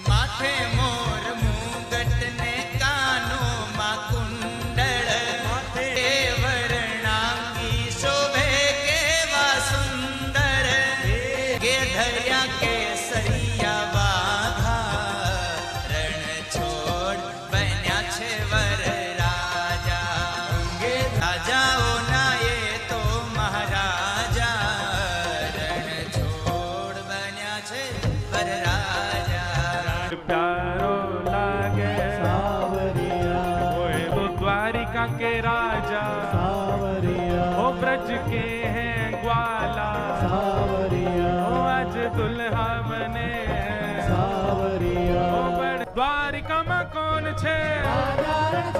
माथे मोर मुंगट ने कानों मां कुंडल माथे वर्णांगी शोभे केवा सुंदर गे धर्या केसरिया वाघा रण छोड़ बन्या छे वर राजा गे राजाओ ना ये तो महाराजा रण छोड़ बन्या छे वर राजा प्यारो लागे सावरिया ओए वो द्वारिका के राजा सावरिया ओ ब्रज के हैं ग्वाला सावरिया ओ आज दुल्हा बने सावरिया ओ बड़ द्वारिका में कौन छे राजा रण